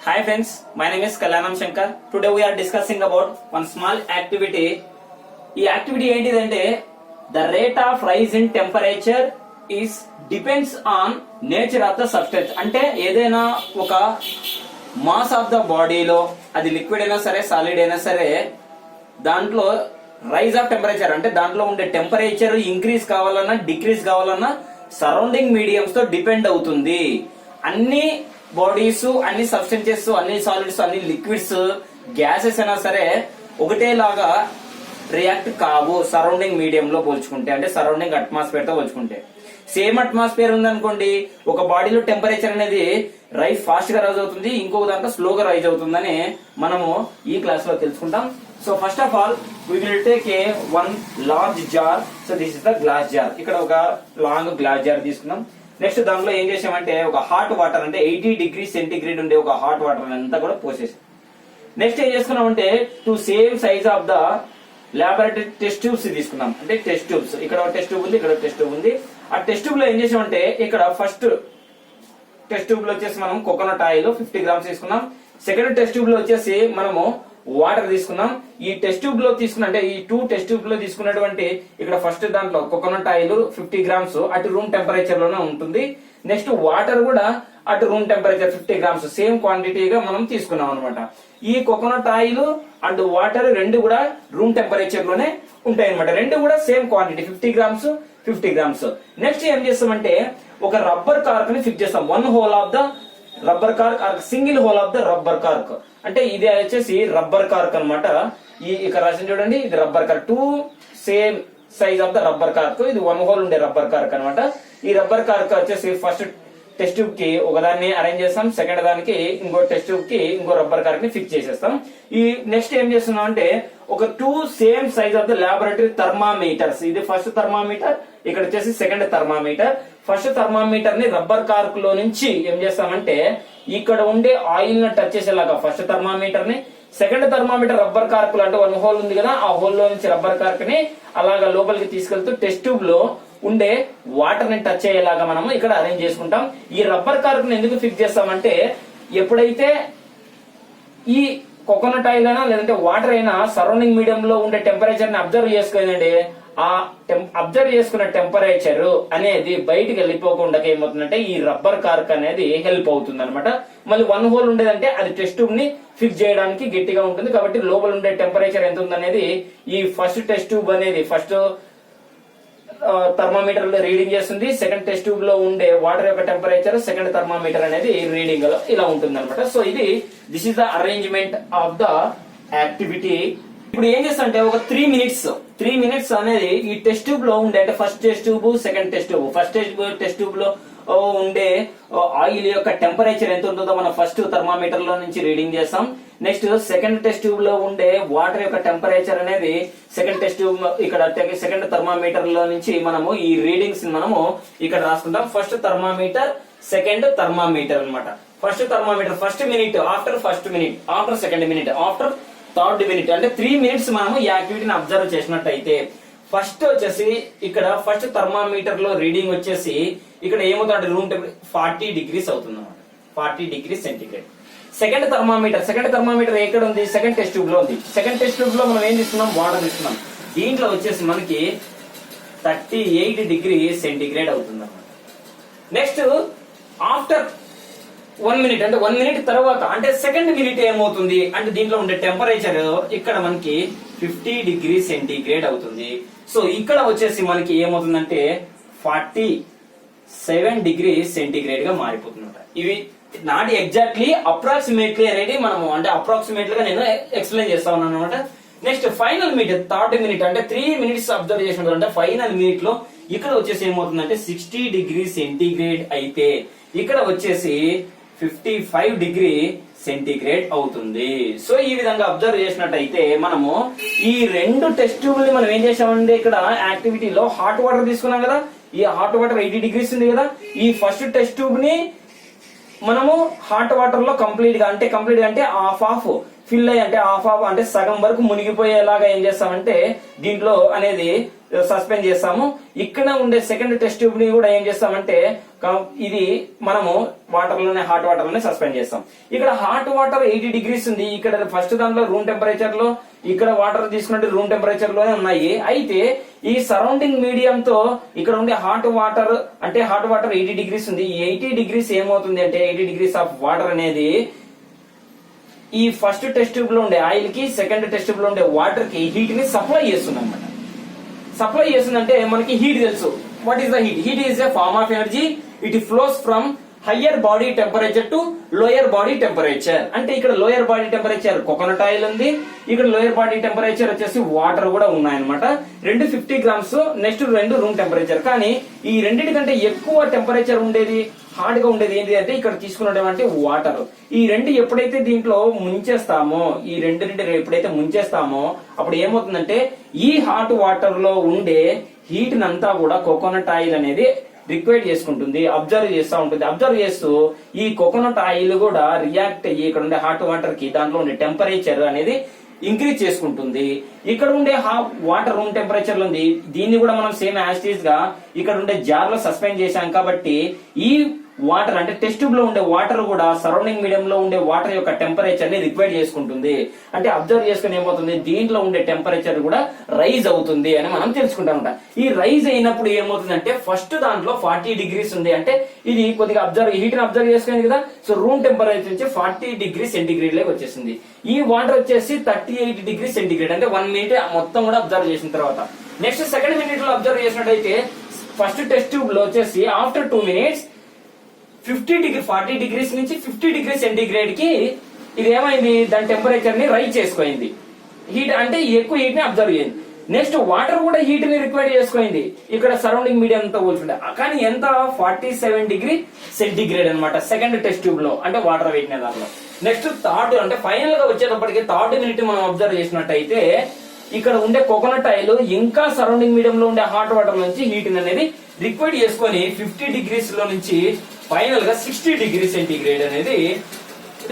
Hi friends, my name is Kalyanam Shankar. Today we are discussing about one small activity. ఈ activity ఏంటిదంటే the rate of rise in temperature is depends on nature of the substance. అంటే ఏదైనా ఒక mass of the బాడీలో అది liquid అయినా సరే solid అయినా సరే దాంట్లో రైజ్ ఆఫ్ టెంపరేచర్ అంటే దాంట్లో ఉండే టెంపరేచర్ ఇంక్రీజ్ కావాలన్నా డిక్రీజ్ కావాలన్నా సరౌండింగ్ మీడియంస్ తో డిపెండ్ అవుతుంది. అన్ని బాడీస్ అన్ని సబ్స్టెన్సెస్ అన్ని సాలిడ్స్ అన్ని లిక్విడ్స్ గ్యాసెస్ అయినా సరే ఒకటేలాగా రియాక్ట్ కావు సరౌండింగ్ మీడియం లో పోల్చుకుంటే, అంటే సరౌండింగ్ అట్మాస్ఫియర్ తో పోల్చుకుంటే. సేమ్ అట్మాస్ఫియర్ ఉందనుకోండి, ఒక బాడీలో టెంపరేచర్ అనేది రైజ్ ఫాస్ట్ గా రైజ్ అవుతుంది, ఇంకొక దాంట్లో స్లోగా రైజ్ అవుతుందని మనము ఈ క్లాస్ లో తెలుసుకుంటాం. So first of all we will take a one large jar. So this is the glass jar. ఇక్కడ ఒక లాంగ్ గ్లాస్ జార్ తీసుకున్నాం. నెక్స్ట్ దాంట్లో ఏం చేసామంటే ఒక హాట్ వాటర్ అంటే 80 డిగ్రీ సెంటీగ్రేడ్ ఉండే ఒక హాట్ వాటర్ అంతా కూడా పోసేసాం. నెక్స్ట్ ఏం చేసుకున్నామంటే to same size of the laboratory test tubes తీసుకున్నాం. అంటే టెస్ట్ ట్యూబ్స్, ఇక్కడ టెస్ట్ ట్యూబ్ ఉంది, ఇక్కడ టెస్ట్ ట్యూబ్ ఉంది. ఆ టెస్ట్ ట్యూబ్ లో ఏం చేసామంటే ఇక్కడ ఫస్ట్ టెస్ట్ ట్యూబ్ లో వచ్చేసి మనం కోకోనట్ ఆయిల్ 50 గ్రామ్స్ తీసుకున్నాం. సెకండ్ టెస్ట్ ట్యూబ్ లో వచ్చేసి మనము వాటర్ తీసుకున్నాం. ఈ టెస్ట్ ట్యూబ్ లో తీసుకున్న అంటే ఈ 2 టెస్ట్ ట్యూబ్ లో తీసుకున్నటువంటి ఇక్కడ ఫస్ట్ దాంట్లో కోకోనట్ ఆయిల్ 50 గ్రామ్స్ అటు రూమ్ టెంపరేచర్ లోనే ఉంటుంది. నెక్స్ట్ వాటర్ కూడా అటు రూమ్ టెంపరేచర్ 50 గ్రామ్స్ సేమ్ క్వాంటిటీగా మనం తీసుకున్నాం అనమాట. ఈ కోకోనట్ ఆయిల్ అండ్ వాటర్ రెండు కూడా రూమ్ టెంపరేచర్ లోనే ఉంటాయి అనమాట. రెండు కూడా same quantity 50 grams 50 grams. Next ఏం చేస్తామంటే ఒక రబ్బర్ కార్క్ ని ఫిక్స్ చేస్తాం. One hole of the rubber cork or single hole of the rubber cork. అంటే ఇది వచ్చేసి రబ్బర్ కార్క్ అనమాట. ఈ ఇక్కడ రాసింది చూడండి, ఇది rubber cork. 2 same size of the rubber cork. ఇది 1 హోల్ ఉండే రబ్బర్ కార్క్ అనమాట. ఈ రబ్బర్ కార్క్ వచ్చేసి ఫస్ట్ టెస్ట్ ట్యూబ్ కి ఒకదాన్ని అరేంజ్ చేస్తాం, సెకండ్ దానికి ఇంకో టెస్ట్ ట్యూబ్ కి ఇంకో రబ్బర్ కార్క్ ని ఫిక్స్ చేసేస్తాం. ఈ నెక్స్ట్ ఏం చేస్తున్నాం అంటే ఒక 2 same size of the laboratory thermometers. ఇది ఫస్ట్ థర్మామీటర్, ఇక్కడ వచ్చేసి సెకండ్ థర్మామీటర్. ఫస్ట్ థర్మామీటర్ ని రబ్బర్ కార్క్ లో నుంచి ఏం చేస్తామంటే ఇక్కడ ఉండే ఆయిల్ ని టచ్ చేసేలాగా ఫస్ట్ థర్మామీటర్ ని, సెకండ్ థర్మామీటర్ రబ్బర్ కార్క్ లో అంటే 1 హోల్ ఉంది కదా, ఆ హోల్ లో నుంచి రబ్బర్ కార్క్ ని అలాగా లోపలికి తీసుకెళ్తూ టెస్ట్ ట్యూబ్ లో ఉండే వాటర్ ని టచ్ అయ్యేలాగా మనము ఇక్కడ అరేంజ్ చేసుకుంటాం. ఈ రబ్బర్ కార్క్ ని ఎందుకు ఫిక్స్ చేస్తామంటే ఎప్పుడైతే ఈ కోకోనట్ ఆయిల్ అయినా లేదంటే వాటర్ అయినా సరౌండింగ్ మీడియం లో ఉండే టెంపరేచర్ ని అబ్జర్వ్ చేసుకోదండి, ఆ అబ్జర్వ్ చేసుకున్న టెంపరేచర్ అనేది బయటికి వెళ్ళిపోకుండా ఏమవుతుందంటే ఈ రబ్బర్ కార్క్ అనేది హెల్ప్ అవుతుంది అనమాట. మళ్ళీ 1 హోల్ ఉండేదంటే అది టెస్ట్ ట్యూబ్ ని ఫిక్స్ చేయడానికి గట్టిగా ఉంటుంది. కాబట్టి లోపల ఉండే టెంపరేచర్ ఎంత ఉందనేది ఈ ఫస్ట్ టెస్ట్ ట్యూబ్ అనేది ఫస్ట్ థర్మామీటర్ లో రీడింగ్ చేస్తుంది. సెకండ్ టెస్ట్ ట్యూబ్ లో ఉండే వాటర్ యొక్క టెంపరేచర్ సెకండ్ థర్మామీటర్ అనేది రీడింగ్ ఇలా ఉంటుంది అనమాట. సో ఇది this is the arrangement of the activity. ఇప్పుడు ఏం చేస్తామంటే ఒక 3 మినిట్స్ అనేది ఈ టెస్ట్ ట్యూబ్ లో ఉండే అంటే first test tube second test tube, first test tube లో ఉండే ఆయిల్ యొక్క టెంపరేచర్ ఎంత ఉంటుందో మనం ఫస్ట్ థర్మామీటర్ లో నుంచి రీడింగ్ చేస్తాం. నెక్స్ట్ సెకండ్ టెస్ట్ ట్యూబ్ లో ఉండే వాటర్ యొక్క టెంపరేచర్ అనేది సెకండ్ టెస్ట్ ట్యూబ్ ఇక్కడ సెకండ్ థర్మామీటర్ లో నుంచి మనము ఈ రీడింగ్స్ మనము ఇక్కడ రాసుకుంటాం. ఫస్ట్ థర్మామీటర్ సెకండ్ థర్మామీటర్ అనమాట. First thermometer first minute, after first minute, after second minute, after third minute. అంటే 3 మినిట్స్ మనము ఈ యాక్టివిటీని అబ్జర్వ్ చేసినట్టయితే ఫస్ట్ వచ్చేసి ఇక్కడ ఫస్ట్ థర్మామీటర్ లో రీడింగ్ వచ్చేసి ఇక్కడ ఏమవుతుంది రూమ్ టెంపరేచర్ 40 డిగ్రీస్ అవుతుంది అన్నమాట, 40 డిగ్రీ సెంటీగ్రేడ్. సెకండ్ థర్మామీటర్ ఎక్కడ ఉంది? సెకండ్ టెస్ట్ ట్యూబ్ లో ఉంది. సెకండ్ టెస్ట్ ట్యూబ్ లో మనం ఏం తీసుకున్నాం? వాటర్ తీసుకున్నాం. దీంట్లో వచ్చేసి మనకి 38 డిగ్రీ సెంటీగ్రేడ్ అవుతుంది అన్నమాట. నెక్స్ట్ ఆఫ్టర్ 1 మినిట్ అంటే 1 మినిట్ తర్వాత అంటే సెకండ్ మినిట్ ఏమవుతుంది అంటే దీంట్లో ఉండే టెంపరేచర్ ఇక్కడ మనకి 50 డిగ్రీ సెంటీగ్రేడ్ అవుతుంది. సో ఇక్కడ వచ్చేసి మనకి ఏమవుతుందంటే 47 డిగ్రీ సెంటీగ్రేడ్ గా మారిపోతుంది. ఇవి నాట్ ఎగ్జాక్ట్లీ అప్రాక్సిమేట్లీ అనేది మనము అంటే అప్రాక్సిమేట్లీ గా నేను ఎక్స్ప్లెయిన్ చేస్తా ఉన్నాను అనమాట. Next final minute third minute అంటే 3 మినిట్స్ అబ్జర్వ్ చేసిన అంటే ఫైనల్ మినిట్ లో ఇక్కడ వచ్చేసి ఏమవుతుందంటే 60 డిగ్రీ సెంటీగ్రేడ్ అయితే ఇక్కడ వచ్చేసి 55 డిగ్రీ సెంటీగ్రేడ్ అవుతుంది. సో ఈ విధంగా అబ్జర్వ్ చేసినట్టయితే మనము ఈ 2 టెస్ట్ ట్యూబ్ని మనం ఏం చేసామంటే ఇక్కడ యాక్టివిటీలో హాట్ వాటర్ తీసుకున్నాం కదా, ఈ హాట్ వాటర్ 80 డిగ్రీస్ ఉంది కదా, ఈ ఫస్ట్ టెస్ట్ ట్యూబ్ ని మనము హాట్ వాటర్ లో కంప్లీట్ గా అంటే హాఫ్ ఫిల్ అయ్యి అంటే హాఫ్ అంటే సగం వరకు మునిగిపోయేలాగా ఏం చేస్తామంటే దీంట్లో అనేది సస్పెండ్ చేస్తాము. ఇక్కడ ఉండే సెకండ్ టెస్ట్ ట్యూబ్ ని కూడా ఏం చేస్తామంటే ఇది మనము హాట్ వాటర్ లోనే సస్పెండ్ చేస్తాం. ఇక్కడ హాట్ వాటర్ 80 degrees ఉంది. ఇక్కడ ఫస్ట్ దాంట్లో రూమ్ టెంపరేచర్ లో, ఇక్కడ వాటర్ తీసుకున్నట్టు రూమ్ టెంపరేచర్ లోనే ఉన్నాయి. అయితే ఈ సరౌండింగ్ మీడియం తో ఇక్కడ ఉండే హాట్ వాటర్ 80 degrees ఉంది. ఈ 80 degrees ఏమవుతుంది అంటే 80 degrees ఆఫ్ వాటర్ అనేది ఈ ఫస్ట్ టెస్ట్ ట్యూబ్ లో ఉండే ఆయిల్ కి, సెకండ్ టెస్ట్ ట్యూబ్ లో ఉండే వాటర్ కి హీట్ ని సప్లై చేస్తుంది అనమాట. సప్లై చేస్తుందంటే మనకి హీట్ తెలుసు. What is the heat? Heat is a form of energy. It flows from higher body temperature to lower body temperature. అంటే ఇక్కడ lower body temperature coconut oil ఉంది, ఇక్కడ లోయర్ బాడీ టెంపరేచర్ వచ్చేసి వాటర్ కూడా ఉన్నాయన్నమాట. 50 grams, నెక్స్ట్ 2 రూమ్ టెంపరేచర్. కానీ ఈ రెండింటికంటే ఎక్కువ టెంపరేచర్ ఉండేది, హార్డ్ గా ఉండేది ఏంటి అంటే ఇక్కడ తీసుకున్నటువంటి వాటర్. ఈ రెండు ఎప్పుడైతే దీంట్లో ముంచేస్తామో, ఈ రెండింటిని ఎప్పుడైతే ముంచేస్తామో అప్పుడు ఏమవుతుందంటే ఈ హాట్ వాటర్ లో ఉండే హీట్ నంతా కూడా కోకోనట్ ఆయిల్ అనేది రిక్వైర్ చేసుకుంటుంది, అబ్జర్వ్ చేస్తూ ఉంటుంది. అబ్జర్వ్ చేస్తూ ఈ కోకోనట్ ఆయిల్ కూడా రియాక్ట్ అయ్యి ఇక్కడ ఉండే హాట్ వాటర్ కి దాంట్లో ఉండే టెంపరేచర్ అనేది ఇంక్రీజ్ చేసుకుంటుంది. ఇక్కడ ఉండే వాటర్ రూమ్ టెంపరేచర్ లో ఉంది. దీన్ని కూడా మనం సేమ్ యాస్టీస్ గా ఇక్కడ ఉండే జార్ లో సస్పెండ్ చేశాం కాబట్టి ఈ వాటర్ అంటే టెస్ట్ ట్యూబ్ లో ఉండే వాటర్ కూడా సరౌండింగ్ మీడియం లో ఉండే వాటర్ యొక్క టెంపరేచర్ ని రిక్వైర్ చేసుకుంటుంది. అంటే అబ్జర్వ్ చేసుకుని ఏమవుతుంది, దీంట్లో ఉండే టెంపరేచర్ కూడా రైజ్ అవుతుంది అని మనం తెలుసుకుంటాం. ఈ రైజ్ అయినప్పుడు ఏమవుతుందంటే ఫస్ట్ దాంట్లో 40 degrees ఉంది. అంటే ఇది కొద్దిగా హీట్ ని అబ్జర్వ్ చేసుకునేది కదా. సో రూమ్ టెంపరేచర్ నుంచి 40 degrees సెంటిగ్రేడ్ లోకి వచ్చేసింది. ఈ వాటర్ వచ్చేసి 38 degrees సెంటిగ్రేడ్. అంటే 1 minute మొత్తం కూడా అబ్జర్వ్ చేసిన తర్వాత నెక్స్ట్ సెకండ్ మినిట్ లో అబ్జర్వ్ చేసినట్టయితే ఫస్ట్ టెస్ట్ ట్యూబ్ లో వచ్చేసి ఆఫ్టర్ 2 minutes 40 degrees నుంచి 50 degrees సెంటిగ్రేడ్ కి ఇది ఏమైంది, దాని టెంపరేచర్ ని రైజ్ చేసుకోయింది. హీట్ అంటే ఎక్కువ హీట్ ని అబ్జర్వ్ చేయండి. నెక్స్ట్ వాటర్ కూడా హీట్ ని రిక్వైర్ చేసుకోయింది ఇక్కడ సరౌండింగ్ మీడియం తో పోల్చుకుంటే. కానీ ఎంత 47 degrees సెంటిగ్రేడ్ అనమాట సెకండ్ టెస్ట్ ట్యూబ్ లో, అంటే వాటర్ వెయిట్ దాంట్లో. నెక్స్ట్ థర్డ్ అంటే ఫైనల్ గా వచ్చేటప్పటికి థర్డ్ మినిట్ మనం అబ్జర్వ్ చేసినట్టయితే ఇక్కడ ఉండే కోకోనట్ ఆయిల్ ఇంకా సరౌండింగ్ మీడియం లో ఉండే హాట్ వాటర్ నుంచి హీట్ అనేది రిక్వైర్ చేసుకొని 50 degrees లో నుంచి ఫైనల్ గా 60 degrees సెంటిగ్రేడ్ అనేది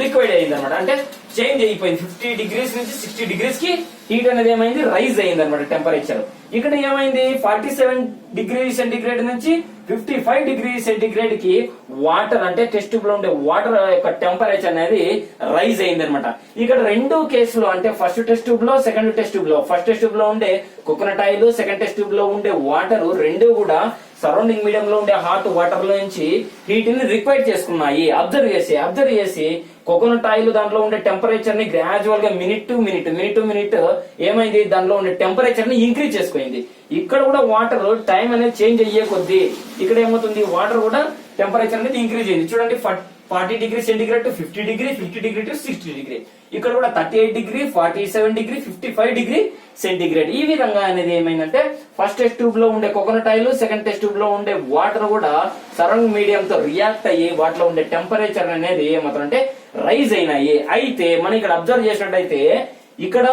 రిక్వైర్డ్ అయింది అనమాట. అంటే చేంజ్ అయిపోయింది. 50 degrees నుంచి 60 degrees కి హీట్ అనేది ఏమైంది, రైజ్ అయింది అనమాట టెంపరేచర్. ఇక్కడ ఏమైంది 47 degrees సెంటిగ్రేడ్ నుంచి 55 degrees సెంటిగ్రేడ్ కి వాటర్ అంటే టెస్ట్ ట్యూబ్ లో ఉండే వాటర్ యొక్క టెంపరేచర్ అనేది రైజ్ అయింది అనమాట. ఇక్కడ రెండు కేసులో అంటే ఫస్ట్ టెస్ట్ ట్యూబ్ లో, సెకండ్ టెస్ట్ ట్యూబ్ లో, ఫస్ట్ టెస్ట్ ట్యూబ్ లో ఉండే coconut oil, second test tube లో ఉండే వాటర్ రెండు కూడా సరౌండింగ్ మీడియం లో ఉండే హాట్ వాటర్ లో నుంచి హీట్ ని రిక్వైర్ చేసుకున్నాయి. అబ్జర్వ్ చేసి కోకోనట్ ఆయిల్ దాంట్లో ఉండే టెంపరేచర్ ని గ్రాడ్యువల్ గా మినిట్ టు మినిట్ ఏమైంది, దాంట్లో ఉండే టెంపరేచర్ ని ఇంక్రీజ్ చేసుకుంది. ఇక్కడ కూడా వాటర్ టైం అనేది చేంజ్ అయ్యే కొద్దీ ఇక్కడ ఏమవుతుంది, వాటర్ కూడా టెంపరేచర్ అనేది ఇంక్రీజ్ అయింది. చూడండి 40 degrees centigrade to 50 degrees, 50 degrees to 60 degrees. ఇక్కడ కూడా 38 degrees, 47 degrees, 55 degrees సెంటిగ్రేడ్. ఈ విధంగా అనేది ఏమైందంటే ఫస్ట్ టెస్ట్ ట్యూబ్ లో ఉండే coconut oil, second test tube లో ఉండే వాటర్ కూడా సరౌండింగ్ మీడియం తో రియాక్ట్ అయ్యి వాటిలో ఉండే టెంపరేచర్ అనేది ఏమవుతుందంటే రైజ్ అయినాయి. అయితే మనం ఇక్కడ అబ్జర్వ్ చేసినట్టయితే ఇక్కడ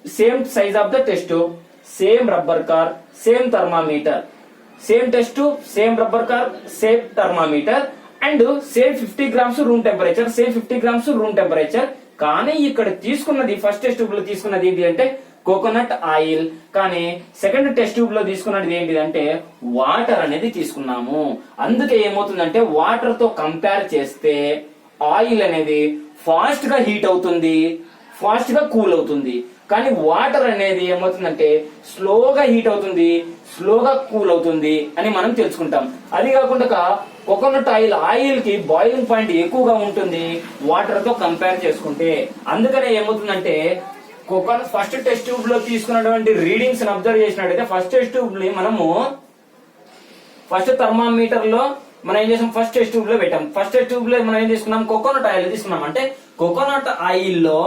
same size of the test tube, same rubber car, same thermometer, same test tube, same rubber car, same thermometer and same 50 grams room temperature, same 50 grams room temperature. కానీ ఇక్కడ తీసుకున్నది ఫస్ట్ టెస్ట్ ట్యూబ్ లో తీసుకున్నది ఏంటి అంటే coconut oil. కానీ second test tube లో తీసుకున్నది ఏంటి అంటే వాటర్ అనేది తీసుకున్నాము. అందుకే ఏమవుతుందంటే వాటర్ తో కంపేర్ చేస్తే ఆయిల్ అనేది ఫాస్ట్ గా హీట్ అవుతుంది, ఫాస్ట్ గా కూల్ అవుతుంది. కానీ వాటర్ అనేది ఏమవుతుందంటే స్లోగా హీట్ అవుతుంది, స్లోగా కూల్ అవుతుంది అని మనం తెలుసుకుంటాం. అది కాకుండా కోకోనట్ ఆయిల్ కి బాయిలింగ్ పాయింట్ ఎక్కువగా ఉంటుంది వాటర్ తో కంపేర్ చేసుకుంటే. అందుకనే ఏమవుతుందంటే కోకోనట్ ఫస్ట్ టెస్ట్ ట్యూబ్ లో తీసుకున్నటువంటి రీడింగ్స్ అబ్జర్వ్ చేసినట్టయితే ఫస్ట్ టెస్ట్ ట్యూబ్ ని మనము ఫస్ట్ థర్మామీటర్ లో మనం ఏం చేసాం, ఫస్ట్ టెస్ట్ ట్యూబ్ లో పెట్టాం. ఫస్ట్ టెస్ట్ ట్యూబ్ లో మనం ఏం తీసుకున్నాం, కోకోనట్ ఆయిల్ తీసుకున్నాం. అంటే కోకోనట్ ఆయిల్ లో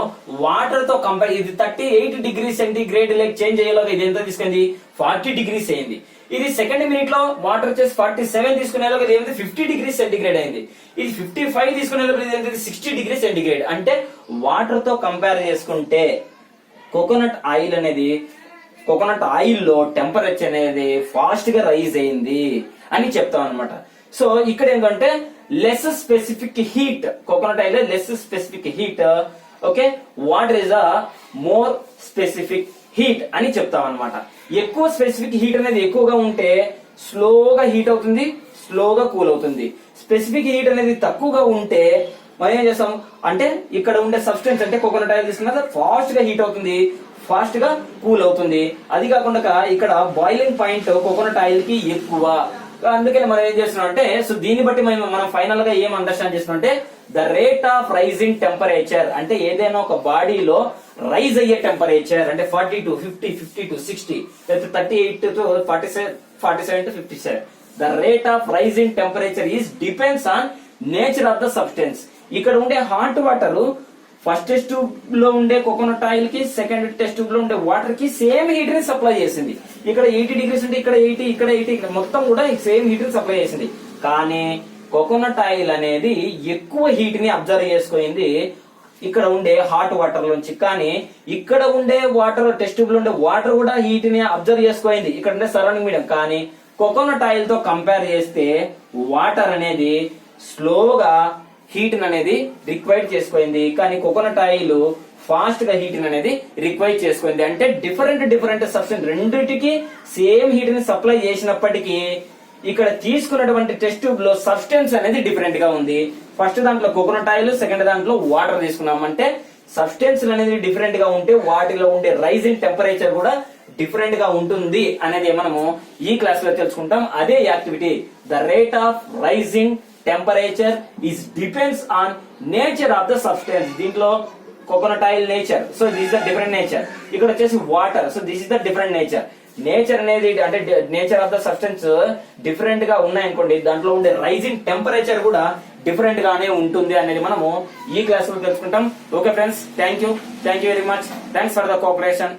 వాటర్ తో కంపేర్ ఇది 38 degrees సెంటిగ్రేడ్ లైక్ చేంజ్ అయ్యేలాగా ఇది ఎంత తీసుకుంది, 40 degrees అయింది. ఇది సెకండ్ మినిట్ లో వాటర్ వచ్చేసి 47 తీసుకునేలాగా ఇది ఏంటి 50 degrees సెంటిగ్రేడ్ అయింది. ఇది 55 తీసుకునేలాగా ఇది ఏంటి 60 degrees సెంటిగ్రేడ్. అంటే వాటర్ తో కంపేర్ చేసుకుంటే కోకోనట్ ఆయిల్ లో టెంపరేచర్ అనేది ఫాస్ట్ గా రైజ్ అయింది అని చెప్తాం అనమాట. సో ఇక్కడ ఏంటంటే less specific heat, coconut oil less specific heat okay, water is a more specific heat అని చెప్తాం అనమాట. ఎక్కువ స్పెసిఫిక్ హీట్ అనేది ఎక్కువగా ఉంటే స్లోగా హీట్ అవుతుంది, స్లోగా కూల్ అవుతుంది. స్పెసిఫిక్ హీట్ అనేది తక్కువగా ఉంటే మనం ఏం చేస్తాం అంటే ఇక్కడ ఉండే సబ్స్టెన్స్ అంటే కోకోనట్ ఆయిల్ తీసుకున్న ఫాస్ట్ గా హీట్ అవుతుంది, ఫాస్ట్ గా కూల్ అవుతుంది. అది కాకుండా ఇక్కడ బాయిలింగ్ పాయింట్ కోకోనట్ ఆయిల్ కి ఎక్కువ. అందుకని మనం ఏం చేస్తున్నాం అంటే సో దీన్ని బట్టి మనం ఫైనల్ గా ఏం అండర్స్టాండ్ చేస్తున్నాం అంటే the rate of rising temperature అంటే ఏదైనా ఒక బాడీలో రైజ్ అయ్యే టెంపరేచర్ అంటే 40 to 50, 50 to 60, 38 to 47, 47 to 57. The rate of rising temperature is depends on nature of the substance. ఇక్కడ ఉండే hot water first test tube లో ఉండే కోకోనట్ ఆయిల్ కి సెకండ్ టెస్ట్ ట్యూబ్ లో ఉండే వాటర్ కి సేమ్ హీట్ ని సప్లై చేసింది. ఇక్కడ 80 degrees ఉంటే ఇక్కడ 80, ఇక్కడ 80, ఇక్కడ మొత్తం కూడా సేమ్ హీట్ ని సప్లై చేసింది. కానీ కోకోనట్ ఆయిల్ అనేది ఎక్కువ హీట్ ని అబ్జర్వ్ చేసుకుంది ఇక్కడ ఉండే హాట్ వాటర్ నుంచి. కానీ ఇక్కడ ఉండే వాటర్ టెస్ట్ ట్యూబ్ లో ఉండే వాటర్ కూడా హీట్ ని అబ్జర్వ్ చేసుకోయింది ఇక్కడ ఉండే సరౌండింగ్ మీడియం. కానీ కోకోనట్ ఆయిల్ తో కంపేర్ చేస్తే వాటర్ అనేది స్లోగా హీట్ అనేది రిక్వైర్ చేసుకోయింది. కానీ కోకోనట్ ఆయిల్ ఫాస్ట్ గా హీట్ అనేది రిక్వైర్ చేసుకోయింది. అంటే డిఫరెంట్ సబ్స్టెన్స్ రెండిటికి సేమ్ హీట్ ని సప్లై చేసినప్పటికీ ఇక్కడ తీసుకున్నటువంటి టెస్ట్ ట్యూబ్ లో సబ్స్టెన్స్ అనేది డిఫరెంట్ గా ఉంది. ఫస్ట్ దాంట్లో కోకోనట్ ఆయిల్, సెకండ్ దాంట్లో వాటర్ తీసుకున్నాం. అంటే సబ్స్టెన్స్ అనేది డిఫరెంట్ గా ఉంటే వాటిలో ఉండే రైజింగ్ టెంపరేచర్ కూడా డిఫరెంట్ గా ఉంటుంది అనేది మనము ఈ క్లాస్ లో తెలుసుకుంటాం. అదే activity the rate of rising temperature is depends on nature of the substance. దీంట్లో coconut oil nature, so this the different nature. ఇక్కడ వచ్చేసి water, so this is the different nature. Nature అనేది అంటే nature of the substance different గా ఉన్నాయనుకోండి, దాంట్లో ఉండే rising temperature కూడా డిఫరెంట్ గానే ఉంటుంది అనేది మనము ఈ క్లాస్ లో తెలుసుకుంటాం. Okay friends, thank you very much. Thanks for the cooperation.